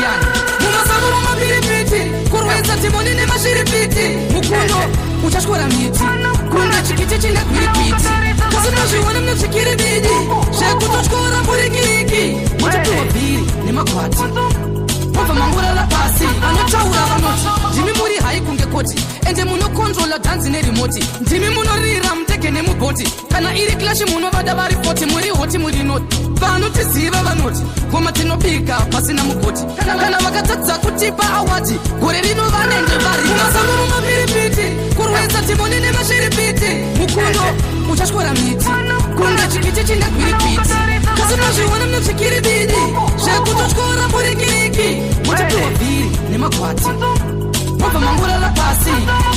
ndiyani mumasango mumapiripiti kurwedza timoni nemashiripiti mukundo uchaswora miti kunga chikiti chine gwirikwiti kasinozviona munezvikiribidi zvekutotyora mburikiriki muchatiwa bhiri nemakwati mobva mangorara pasi vanotaura vanoti ndimi muri hai kunge koti ende munokontrola dhanzi nerimoti ndimi munorira mutege nemubhoti kana iri klashi munovada vari 40 muri hoti muri noti vanotiziva vanoti koma tinobika pasina mugoti kana vakatadza kutipa awadi gore rino vanenge vari mumasango mumapiripiti kurwedza timoni nemashiripiti mukundo uchaswora miti kunga chikiti chine gwirikwiti kasinozviona munezvikiribidi zvekutotyora mburikiriki muchatiwa bhiri nemakwati wobva mangorara pasi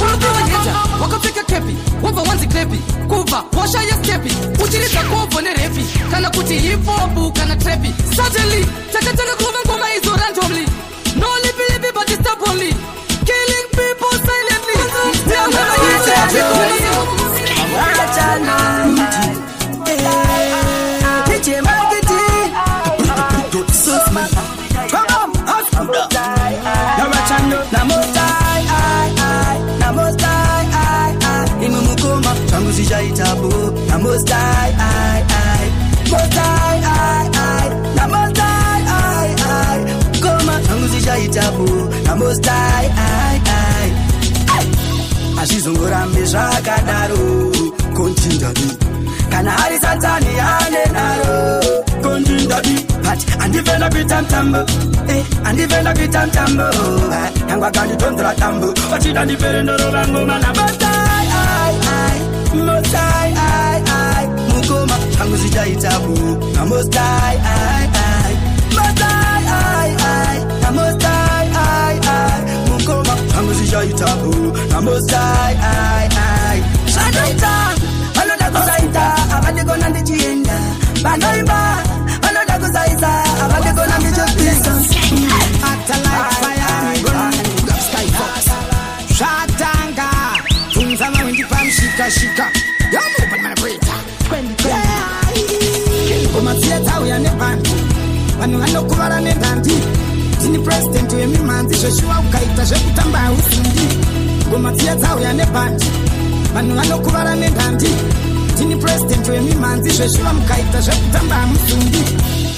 unopiwa heja wakapfeka kepi wobva wanzi krepi kubva washaya stepi uchiridza kobvo nerepi kana kuti hipopu kana trepi suddenly takatanga kuva ngoma izo randomly no lipi but stubbornly killing people silently azvizongorambe zvakadaro kontindabi kana hari satani ane naro kontindabi but andivenda kuita mutambo andivenda kuita mutambo yangu akanditondera tambo vachida ndipere ndoro vangoma namotai motai mukoma zvangu zvichaitabu namostai motai namostai mukoma zvangu zvichaitabu namostai zvanoita vanoda kusaita avandikona ndichienda vanoimba vanoda kusaisa avandikona ndichopisa zvatanga tunza mawindi pamushikashika yamupanimanakuita ngomasiya dzauya nebhandi vanhu vanokuvara nendandi ndini purezidendi wemimhanzi zveshuwa ukaita zvekutamba hausimbi ngomasiya dzauya nebhandi vanhu vanokuvara nendandi ndini purezidendi wemimhanzi zveshuwa mukaita zvekutamba hamusumbi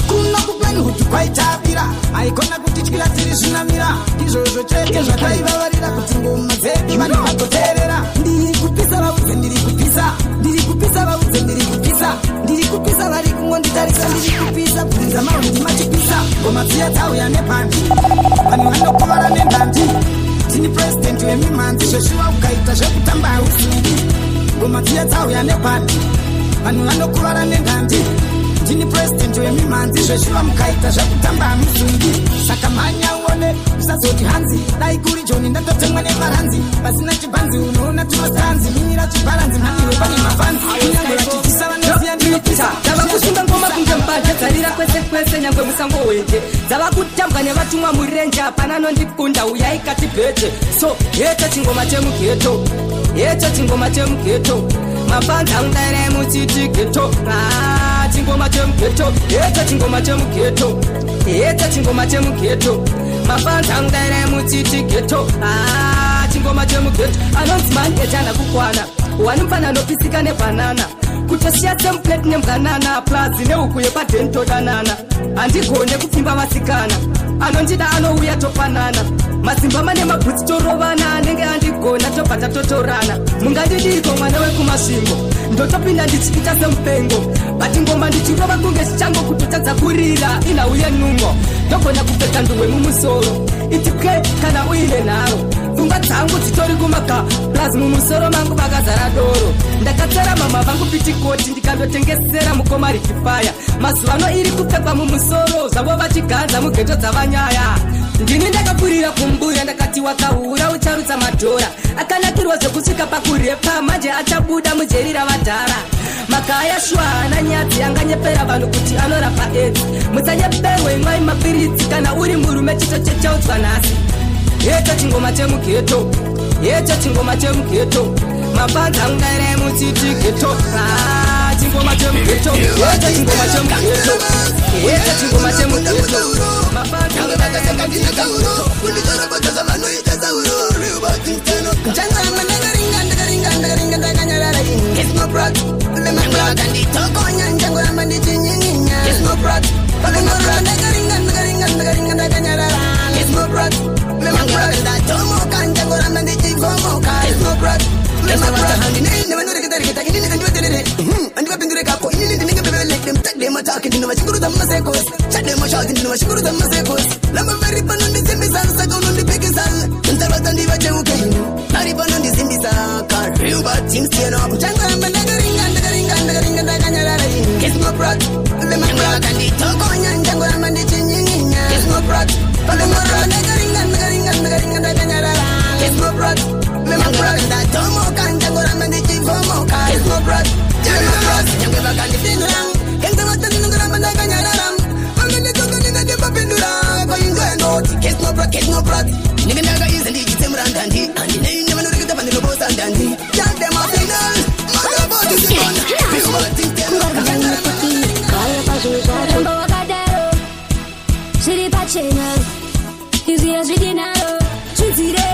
kuna kuplenhuti kwaitavira haikona kutityira tiri zvinamira izvozvo chete zvakaivavarira kuti ngoma dzedu vanhu vagoteerera ndiri kupisa vaudze ndiri kupisa ndiri kupisa vaudze ndiri kupisa ndiri kupisa vari kungonditarisa ndiri kupisa bvunza maundi machipisa ngoma dziya dzauya nebhandi vanhu vanokuvara nendandi ndini purezidendi wemimhanzi zveshuwa ukaita zvekutamba hausimbi ngoma dziya dzauya nebhandi vanhu vanokuvara nendandi ndini purezidendi wemimhanzi zveshuwa mukaita zvekutamba hamusungi saka mhanya uone usazoti hanzi dai kuri joni ndatotemwa nevaranzi pasina chibhanzi unoona tunosanzi mira chibharanzi mhaniwe pane mafanzi kunyange vachitisa vanoziya ndinopisa dzava kusunga ngoma kunge mbadya dzarira kwese kwese nyangwe musango wete dzava kutambwa nevatumwa murenje hapana nondikunda uyai kati bheje so yecho chingoma chemugeto yecho chingoma chemugeto mafanzi aundaire muchiti geto chingoma chemugeto yecho chingoma chemugeto yecho chingoma chemugeto mafanzi aundaire muchiti geto chingoma chemugeto anonzi mani echana kukwana wanimfana nopisika nebhanana kutosiya template nembanana plazi neuku yepadhentodanana handigone kupfimba vasikana anondida anouya topanana mazimba mane mabhutsi torovana anenge andigona tobva totorana mungandidiko mwana wekumasvingo ndotopinda ndichipita semupengo bati ngoma ndichirova kunge zvichango kutotadza kurira inauye nungo ndogona kupfeka nduwe mumusoro itipwe kana uine nharo pfungwa dzangu dzitori kumaka plazi mumusoro mangu vakazara doro ndakatsera mama vangu pitikoti ndikandotengesera mukoma richifaya mazuvano iri kupfekwa mumusoro zvavo vachiganza mugeto dzavanyaya ndini ndakapurira kumbuya ndakati wakahura ucharutsa madhora akanakirwa zvekusvika pakurepa manje achabuda mujeri ravadhara makaya shwana nyadzi anganyepera vanhu kuti anorapa edzi musanyeperwe imwai mapiritsi kana uri murume chito chechaudzwa nhasi yecho chingoma chemugeto yecho chingoma chemugeto mafanzi aungaire muchiti geto chingoma chemugeto yecho chingoma chemugeto yecho chingoma chemugeto mafanzi Nyanga bakaseka ndine kauro kundikara bakaza vanoita zauro real bad things turn up changa mandagaringa ndagaringa ndakanyarara it's no prot lemanga bakanditoko nyanja ngoramba ndichinyenyinya it's no prot lemanga ndagaringa ndakanyarara it's no prot lemanga bakandatomoka njanja ngoramba ndichivomoka it's no prot lemanga handine nevanorikitarikita inini kandivaterere andivapindure kako inini ndinenge bebele them tag them attack ndino vachinguru za masekos chat them shout ndino vachinguru za masekos lama very pano ndisimbisa saka unondipikisa ntarata ndivacheuke ari pano ndisimbisa car real bad things turn up changa ndagaringa ndakanyarara kiss no prot lemanga bakanditoko nyanja ngoramba ndichinyenyinya kiss no prot lemanga ndagaringa ndakanyarara kiss no prot lemanga bakandatomoka njanja ngoramba ndichivomoka kiss no prot nyanga bakandipindura kenza matani ngoramba ndakanyarara anganditoka ndingatemba pindura koingoendo kiss no prot nigga naga is ndi jitemranda ndi andi nei never know the band lobo sandandi tell them up in all mother body son feel what think them kaya pasuzaro mbawakadaro shiri pachena izia zvidinaro chizire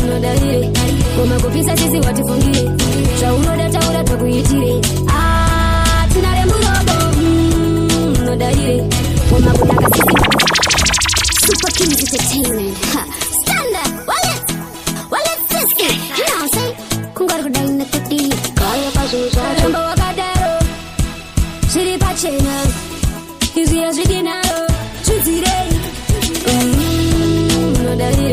nodare koma kupisa sisi watifungire zvaunoda taura takuitire tinare murobo nodare koma kudaka sisi Super Kings Entertainment. Stand up. Well, it's this guy. You know what I'm saying? Kungaru daina tati. Kaya pasuzaro. Chamba wakadaro. Shiri pachena. Izia zvidinaro. Chizire. Nodare.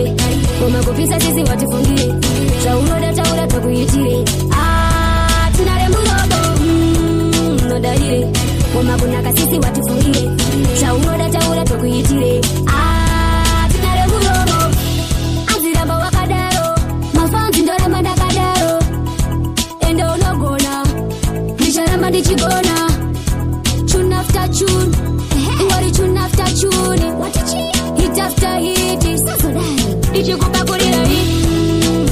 Koma kupisa sisi watifungire. Zvaunoda taura takuitire. Tinare murobo. Nodare. Koma kunaka sisi watifungire. Zvaunoda taura takuitire. Ndichigona tune after tune ingori tune after tune hit after hit ndichikupa kurira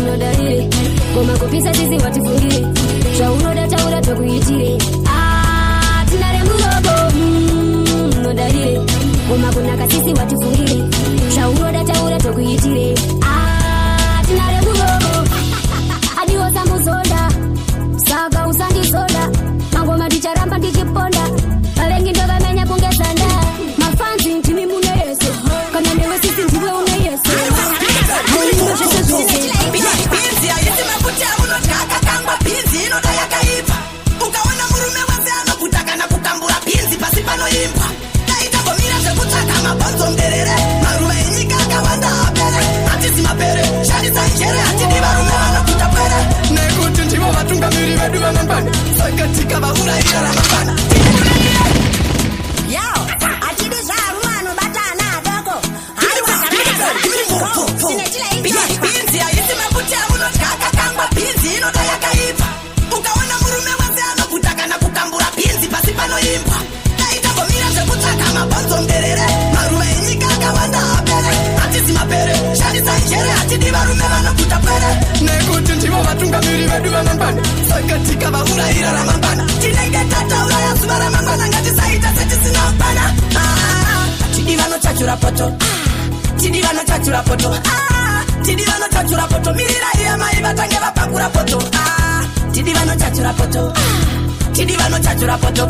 nodare koma kupisa sisi watifungire zvaunoda taura takuitire tinare murobo nodare koma kunaka sisi watifungire zvaunoda taura takuitire tinare murobo adiosa muzonda saka usandizonda ngoma ndicharamba ndichiponda valengi ndovamenya kungezanda mafanzi ndimi mune yesu kana newe sisi ndiwe une yesu binzi aisi makuti amunodhaka kangwa binzi inoda yakaipa ukaona murume wese anoguta kana kukambura binzi pasi panoimbwa daitagomira zvekutsvaka mabhonzo nderere maruva enyika akawanda apere hatisi mapere sharisa njere hatidi varume vanoguta pere nekuti ndivo vatungamiri vedu vamangwana saka tikavaurayira ramangwana atidi zvarume anobata ana adoko binzi aisi makuti amunodhaka kangwa binzi inoda yakaipa ukaona murume wese anoguta kana kukambura binzi pasi panoimbwa daitagomira zvekutsvaka mabhonzo nderere maruva enyika akawanda apere hatisi mapere sharisa njere hatidi varume vanoguta pere nekuti ndivo vatungamiri vedu vamangwana saka tikavaurayira ramangwana tinenge tatauraya zuva ramangwana ngatisaita setisina bana tidi vanochachura poto tidi vanochachura poto tidi vanochachura poto mirirai mai vatange vapakura poto tidi vanochachura poto tidi vanochachura poto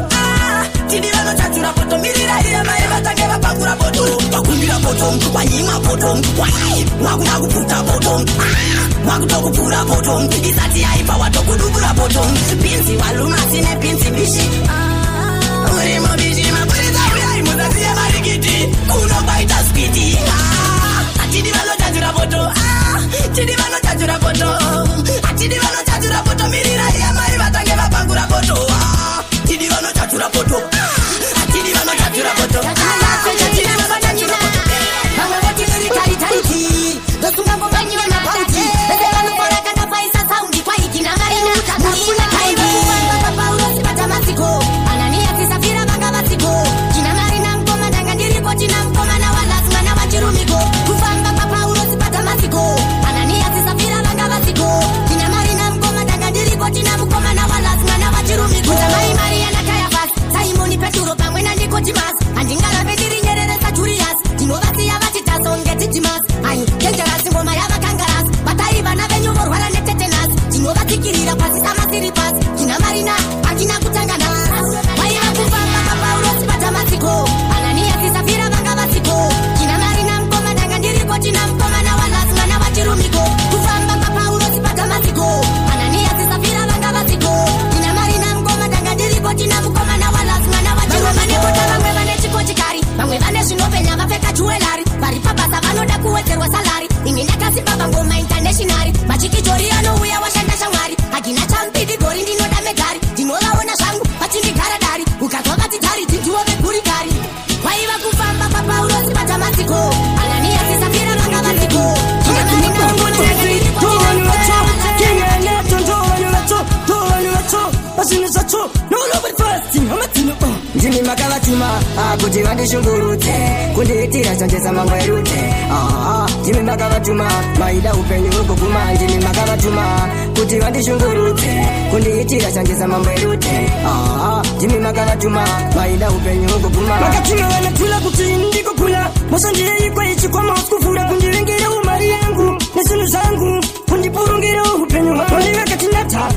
tidi vanochachura poto mirirai mai vatange vapakura poto vakumbira poto wanyima poto wakuda kuputa poto wakuda kupura poto isati yaipa watokudubura poto binzi waluma sine binzi bishi urimo bishi mapurisa uyai muzaziya marikiti kunobaita spiti atidi vanochachura poto atidi vanochachura poto atidi vanochachura poto mirirai mai vatange vapakura poto tidi vanochachura poto atidi vanochachura poto atidi vanochachura poto vamwe voti ndiritariti ndosunga mbonganyira mabauti vese vanokora kana paisa saundi kwaikinangaeuta ndimi makavatuma kuti vandishungurudze kundiitira chonjeza mangwerudze ndimi makavatuma maida upenyu hugoguma ndimi makavatuma kuti vandishungurudze kundiitira chonjeza mangwerudze ndimi makavatuma maida upenyu hugoguma makatuma vanatula kuti ndikogula mosondiyeikwa ichikwama usikuvhura kundivengira umari yangu nezvinhu zvangu kundipurungira upenyu hwangu ndivakatinata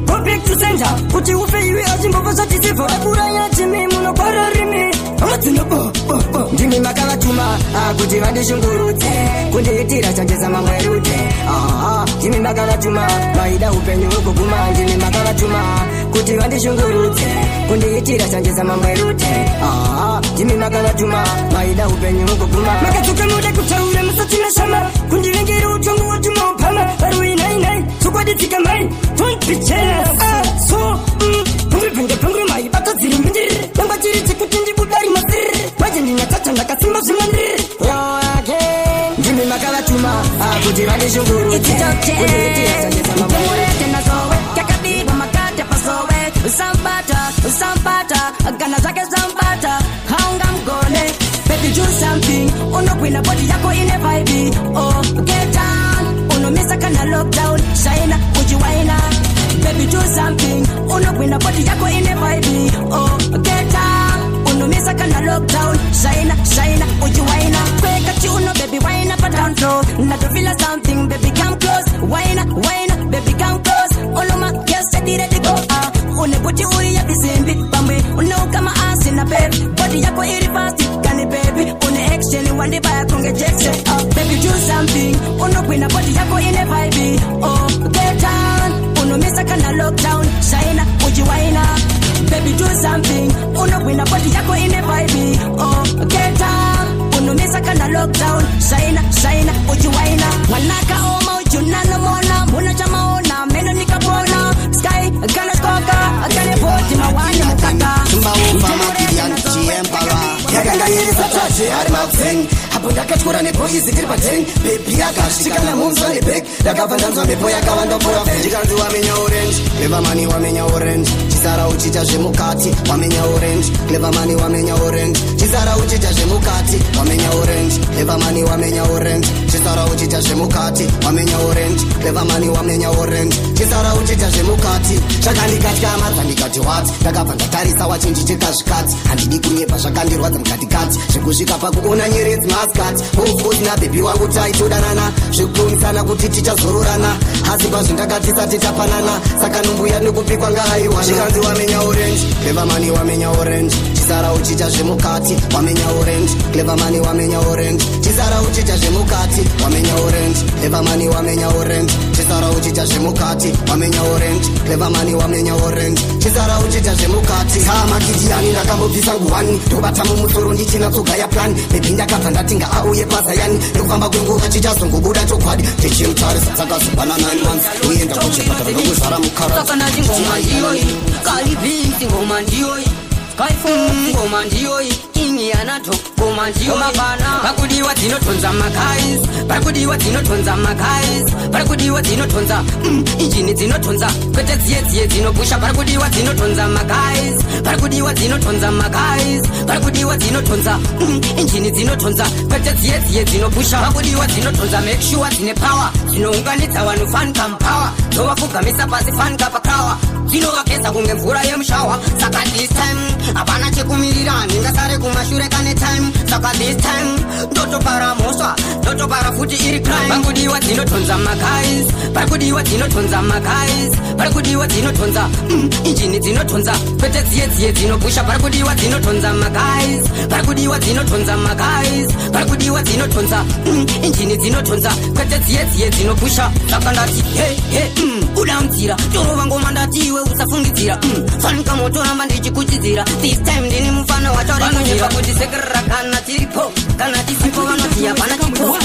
go back to center kuti ufe iwe achimbova zvatisevha akuraya timi munogwara rimi ndimi makavatuma kuti vandishungurudze kundiitira chonjeza mangwerudze ndimi makavatuma maida upenyu hugoguma ndimi makavatuma kuti vandishungurudze kundiitira chonjeza mangwerudze ndimi makavatuma maida upenyu hugoguma makadzoka muda kutaura musatina shama kundivengira utongo wotimaupama varuinainai sokwadidzika mai don't be jealous so kumibvenge penguru mai batadziri mindiriri namba chiri chekuti ndibudari masiriri maje ndinatata ndakasimba zvimandiri ndimi makavatuma kuti vandishungurudze kundiitira chonjeza Usambata, gana zake zambata, haunga mgone. Baby do something, unokwina body yako ine vibe. Oh, get down, unomisa kana lockdown, shaina ujiwaina. Baby do something, unokwina body yako ine vibe. Oh, get down, unomisa kana lockdown, shaina ujiwaina. Kweka uno baby wine up and down low, not to feel something, baby come close, wine, baby come close. Oloma, yes, ready go. Uneputi uri ya bisimbi Pamwe unaukama asi na baby Body yako iri fast Kani baby Une exchange Wandi baya konge Jackson Baby do something Unokwina body yako ine vibe Oh get down Unomisa kana lockdown Shaina ujiwaina Baby do something Unokwina body yako ine vibe Oh get down Unomisa kana lockdown Shaina ujiwaina Wanaka oma ujunana mona Muna chamaona Meno nikapona Sky gana skoka Agane poti mawani mukaka Mbaumba makirian chiempala Yaganga yiri satache ari makuseng Hapo ndakachukura nepoisi tiri pateng Baby yakashika na mumso nebek Ndakavandanzwa mepo yakawanda pora fe Chikanzi wamenya orange Clever money wamenya orange Chisara uchita zvemukati wamenya orange Clever money wamenya orange Chisara uchita zvemukati wamenya orange Clever money wamenya orange Chisara uchita zvemukati wamenya orange Clever money wamenya orange Chisara uchita zvemukati Zvakandikatka madza ndikati what Ndakabva ndatarisa wachinjitika zvikati handidi kunyepa zvakandirwadza mukatikati zvekusvika pakuona nyeredzi maskati usina bhebhi wangu taitodanana zvekukumisana kuti tichazororana asi pazvindakatisati tapanana saka nombuya nekupikwa ngahaiwana zvikanzi wamenya orange Clever money wamenya orange Chisara uchita zvemukati wamenya orange Clever money wamenya orange Chisara uchita zvemukati wamenya orange Clever money wamenya orange Chisara uchita zvemukati wamenya orange Clever money wamenya orange Chisara uchita zvemukati makitiani ndakambobvisa nguwani ndobata mumusoro ndichinatsogaya plan bebi ndakabva ndatinga auye pazayani nekufamba kwenguva chichazongobuda chokwadi tichimutarisa dzakazombana 9 months uenda kuchipatara ndokuzvara ngoma ndiyoyi Kaifo ngoma ndiyoyi Inianato ngoma ndiyoyi Pakudiwa dzinotonza makais Pakudiwa dzinotonza makais Pakudiwa dzinotonza injini dzinotonza Kwete dziye dzinopusha Pakudiwa dzinotonza makais Pakudiwa dzinotonza makais Pakudiwa dzinotonza injini dzinotonza Kwete dziye dzinopusha Pakudiwa dzinotonza make sure dzine power Dzinounganidza vanhu fan come power Dzovafugamisa pasi fan kapa kawa Dzinovakesa kunge mvura yemushawa Saka this time Hapana chekumirira ndingasare kumashure kane time Saka this time ndotopara moswa ndotopara futi iri crime Pakudiwa dzinotonza makais Pakudiwa dzinotonza makais Pakudiwa dzinotonza injini dzinotonza Kwete dziye dzinopusha Pakudiwa dzinotonza makais Pakudiwa dzinotonza makais Pakudiwa dzinotonza injini dzinotonza Kwete dziye dzinopusha Saka ndati udamtsira torova ngoma ndati iwe usafungidzira fanika motoramba ndichikuchidzira this time ndini mufana watorinoyepa kuti sekerera kana tiripo kana tisipo vanoti hapana chipo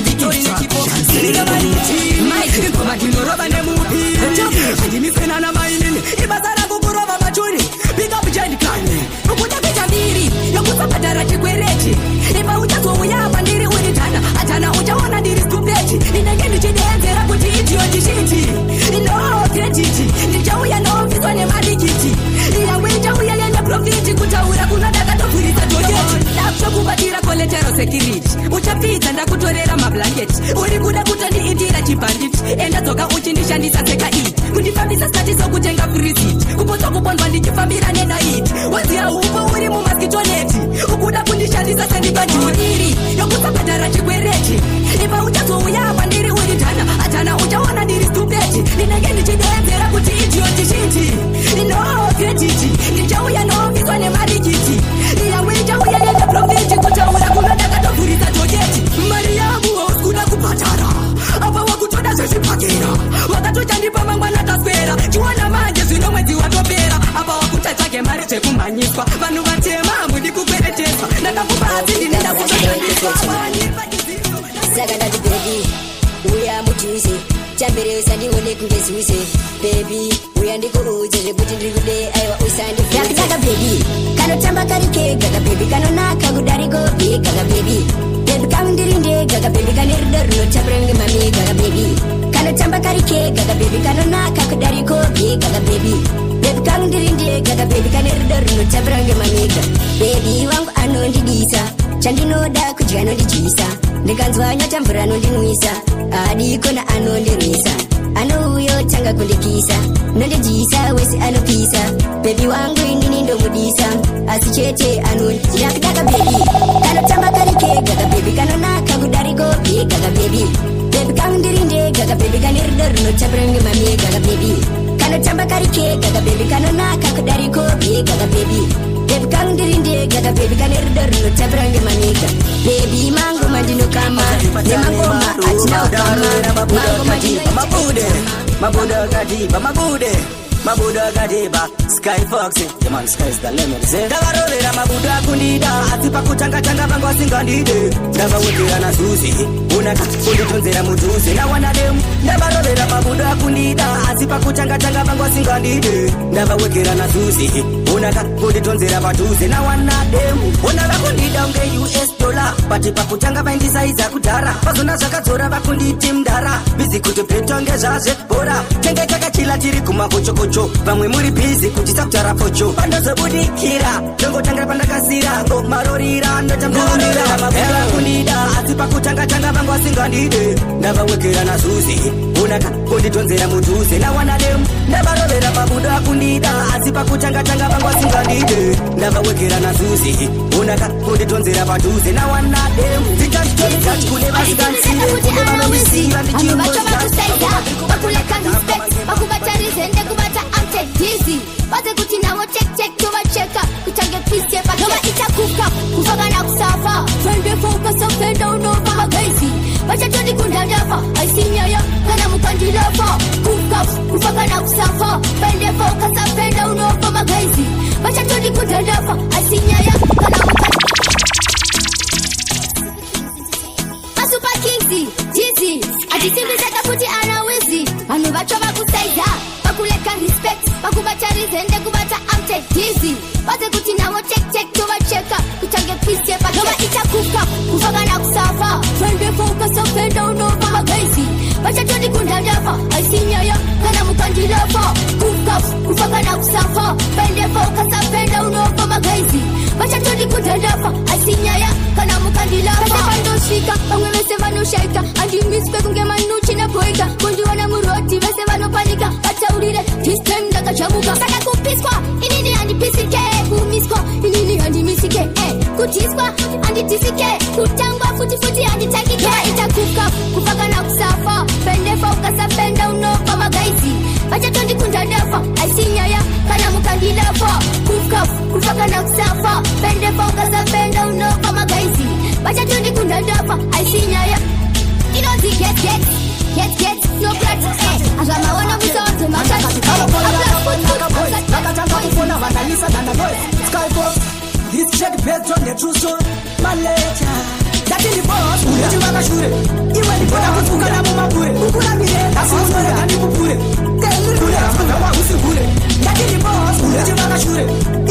nditori nechipo maikigoma ndinorova nemupi andinisenana mainini ibasa rangu kurova machuri pikapichandikane ukuta kuita mbiri yokusabhadhara chikwereti ipa uchazouya apa ndiri uri tana atana uchaona ndiri stupeti inenge ndichideenzera kuti idioti shiti inookretiti ndichauya noofiswa nemadikiti iyawe ndizokutenga friziti kupotsa kupondwa ndichifambira nenaiti waziya upo uri mumaskitoneti ukuda kundishandisa sendibajuriri yokusabhadhara chikwereti ipa uchazouya pandiri uri dhana atana uchaona ndiri stupeti ndinenge ndichideedzera kuti idioti shiti no krediti ndichauya noofiswa nemarikiti yangu ichauya neneprofiti kutaura kunodakatobvurisa tojeti mari yangu kuda kubhadhara apa wakutoda zvezvipakera wakatochandipa mangwana taswera chiona manje zvino mwedzi watopera apa wakutatsvage mari dzekumhanyiswa vanhu vatema hamudi kukwereteswa ndakakupa asi ndinenda kushandiswa saka ndati bebi uya mudhuze chamberesa ndione kungezuze bebi uya ndikuudze zvekuti ndiri kude aiwa usandiyakutaka bebi kanotamba kari kega kabebi kanonaka kudariko bhega kabebi bebi kangu ndiri ndega kabebi kane rudo runotapira kunge mamega kabebi kanotamba kari kega kabebi kanonaka kudariko bhega kabebi bebi kangu ndiri ndega kabebi kane rudo runotapira kunge mamega bebi wangu anondidisa chandinoda kudya anondidyisa ndikanzwa nyatambura anondinwisa adikona anondirwisa anouyo tanga kundikisa nondidyisa wese anopisa bebi wangu inini ndomudisa asi chete anondidakudaka bebi kanotamba kari kega kabebi kanonaka kudariko bhega kabebi bebi kangu ndiri ndega kabebi kane rudo runotapira kunge mamega kabebi kanotamba kari kega kabebi kanonaka kudariko bhega kabebi bebi kangu ndiri ndega kabebi kane rudo runotapira kunge mamega bebi mangu mandinokama nemangoma atinaukama mabuda kadiba sky fox man sky is the limit ndavarovera mabuda akundida asi pakutanga vangu vasingandide ndavawekera nazuzi unaka kunditonzera mudhuze nawana demu ndavarovera mabuda akundida asi pakutanga vangu vasingandide ndavawekera nazuzi unaka kunditonzera padhuze nawana demu ona vakundida unge $, pati pakutanga vaindisaiza kudhara pazona zvakadzora vakunditi mdhara bizi kuti petonge zvazvebhora tenge takachila tiri kumakochokocho vamwe muri bhizi kuchisa kutara pocho pandozobudikira ndongotangira pandakasira ngomarorira ndotamurira mabuda kundida asi pakutanga vangu vasingandide ndavawekera nazuzi unaka kunditonzera mudhuze nawana demu ndavarovera mabuda kundida asi pakutanga vangu vasingandide ndavawekera nazuzi unaka kunditonzera padhuze nawana demu ndikatitolikati kune vasikanzire kune vanomisiva ndichimboakusaiza vakuleka respect vakubatarizende kubata amtedizi vaze kuti navo check tovacheka kutange pisepa nova itakuka kufakana kusafa fendefokasafenda unova magaizi vachatoni kundadafa aisinyaya kana mukandilafa kukaf kufakana kusafa fendefokasafenda unova magaizi vachatoni kundadafa aisinyaya kana Super Kingsi, Jizi, ajisimizeka kuti ana wizi vanhu vacho vakusaiza vakuleka respect vakubacharizende kubata amte dizi vaze kuti navo check tovacheka kutange pisepa nova itakuka kufakana kusafa fendefokasafenda unova magaizi vachatoni kundadafa aisinyaya kana mukandilafa kukaf kufakana kusafa fendefokasafenda unova magaizi vachatoni kundadafa aisinyaya kana mukandilafa vandosvika vamwe vese vanoshaika andimiswe kunge manuchi neboika kundiona muroti vese vanopanika vataurire this time ndakachamuka saka kupiswa inini handipisike kumiswa inini handimisike kutiswa handitisike kutangwa futi handitangike itakuka kufakana kusafa pendefa ukasapenda unofa magaizi vachatondi kundadafa aisinyaya kana mukandilafa kukaf kufakana kusafa pendefa ukasapenda unofa magaizi vachatondi kundadafa aisinyaya inonzi get no brat azvamaona musaonze nakatanga kufona vandalisa dandagoe skybox this check based on the true story malecha datini boss uti vakashure iwe ndikoda kutukana mumabure ukulamire asimunoreka ndikupure kelirure afungawa usibure datini boss uti vakashure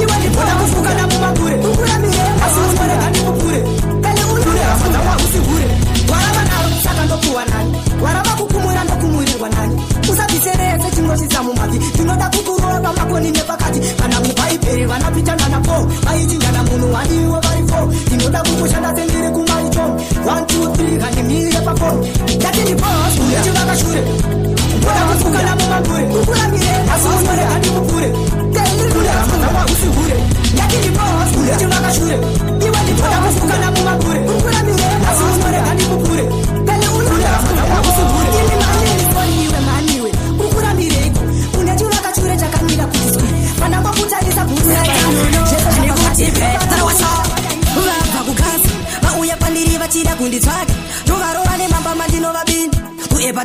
iwe ndikoda kutukana mumabure ukulamire asimunoreka ndikupure kelirure afungawa usibure warava nalo saka ndokuwa nani warava kukumura ndokumurirwa nani usavisereze chingosisa mumabvi tinoda kukurova makoni nepakati kana mupaiperi vanapitana napo vaichinjana munhu wadiwo varifo tinoda kukushanda sendiri kumaicho 1 2 3 kandimire pafo datini bos uti vakashure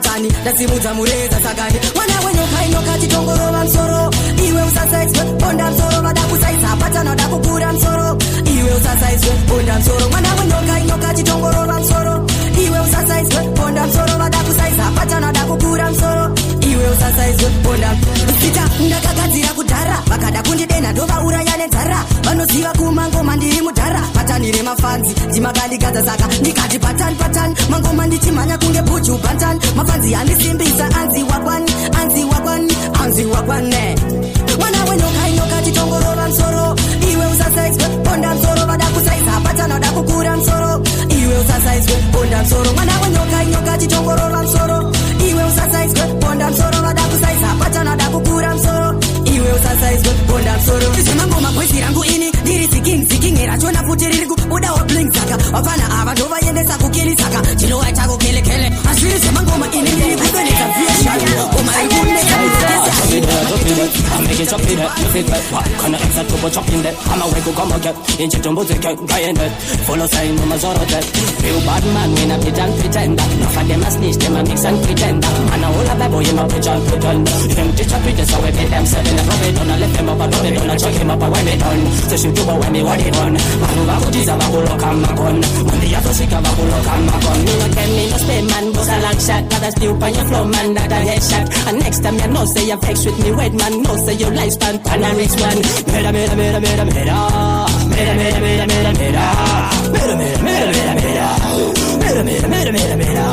patani ndasimudza mureza sakani mwana wenyoka inoka chitongorova msoro iwe usasaiswe ponda msoro vada kusaisa patana vada kukura msoro iwe usasaiswe ponda msoro mwana wenyoka inoka chitongorova msoro iwe usasaiswe ponda msoro vada kusaisa patana vada kukura msoro iwe usasaiswe ponda sita ndakagadzira kudhara vakada kundidena ndovauraya nenzara vanoziva kumangoma ndiri mudhara patani remafanzi ndimakandigadza saka ndikati patani patani mangoma ndichimhanya kunge buju patani mafanzi andisimbisa anzi wakwani anzi wakwani anzi wakwane mwana wenyoka inoka chitongorova msoro iwe usasaiswe ponda msoro vada kusaisa patana vada kukura msoro iwe usasaiswe ponda msoro mwana wenyoka inoka chitongorova msoro iwe usasaiswe ponda msoro vada kusaisa patana vada kukura msoro iwe usasaiswe ponda msoro zvemangoma bwezi rangu ini ndiri ziking rachona futi riri kubuda wabling saka vafana ava ndovaendesa kukili saka chinowaita kukelekele azviri zvemangoma ini ndiri kubeneka vieshani ngoma I'm making chop in it, you feel that what? Kinda extra turbo chop in that. I'm a wake up, come again. Inch it, tumble, take it, guy in it. Follow sign, no mazoro that. Real bad man, when I pitch and pretender. Enough of them a snitch, them a mix and pretender. And I hold a bad boy, you know, pitch and pretender. Him teach a pretty, so we pay them seven. I rub it on, I lift him up, I rub it on, I chuck him up, I wipe it on. So she do when me what it on. Man, who got is a bagulo, come a gun. When the other sick, a bagulo, come a gun. Me not me no spay man, bust a long shot. Got a stew on your flow, man, that a headshot. And next time you know, say you vex with me, wait man. No say your lifespan pan a rich man. Mera mera mera mera mera mera mera mera mera mera mera mera mera mera mera mera mera mera mera.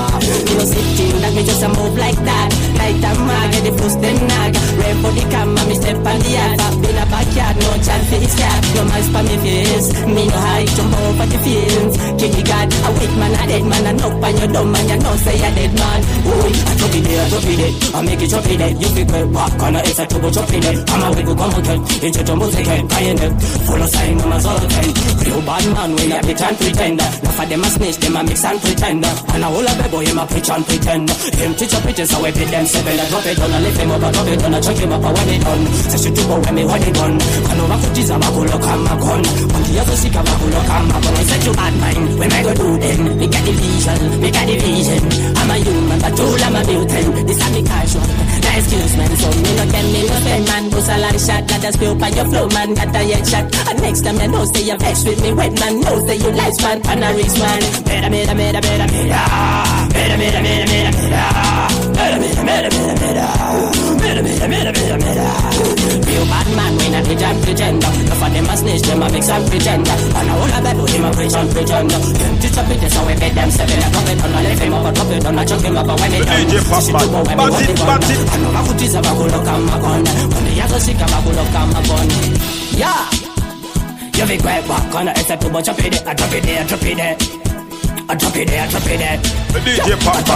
You sitting that me just a move like that. Like a mag, get the first then nag. Rev for the camera, me step on the yard. In a backyard, no chance for his cat. No mice for me face. Me no high, jump over the fields. King the God, a weak man, a dead man. A knock on your dumb man, you know say a dead man. Ooh, I drop it there, I make it drop it there. You feel great, walk on a extra turbo chop in it. I'm a wiggle come again. Inch it, tumble, take it, guy in it. Follow sign, no mazoro ten. Real bad man, when I pitch and pretender. Enough of them a snitch, them a mix and pretender. And a whole of the boy, him a pitch and pretender. Him teach a pitches, so we pay them seven. I drop it on, I lift him up, I drop it on, I chuck him up, I want it on. So she do when me what it on. Can over for Jesus, I'm a go look, I'm a gun. When the other sick, I'm a go look, I'm a gun. I said you bad mind, when I go do then. We got the vision, we got the vision. I'm a human, but all I'm a mutant. This is me casual, now excuse man. So me no get me no spend man. Bust a lot of shot, got a spill by your flow man. Got a head shot, and next time you know say you vex with me. Wet man, know say you lifespan, pan a race man. Mera mera mera mera mera mera mera mera mera mera mera mera mera mera. Real bad man, when I pitch and pretender. Enough of them a snitch, them a mix and pretender. And I all of that do him a preach and pretender. Him teach a pretty, so we pay them seven. I drop it on, I lift him up, I drop it on, I chuck him up, I wipe it down. DJ Papa, bat it. I know my foot is a bagulo, come a gun. When the other sick, a bagulo, come a gun. Yeah. You be quiet, walk on, it's a too much up in it. I drop it there, I drop it there. I drop it there, I drop it there. DJ Papa,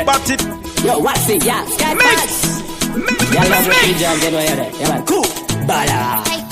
bat it. Yo, what's it? Yeah, Sky Mix. Yeah, love the DJ, get away there. Yeah, man, cool. Bala.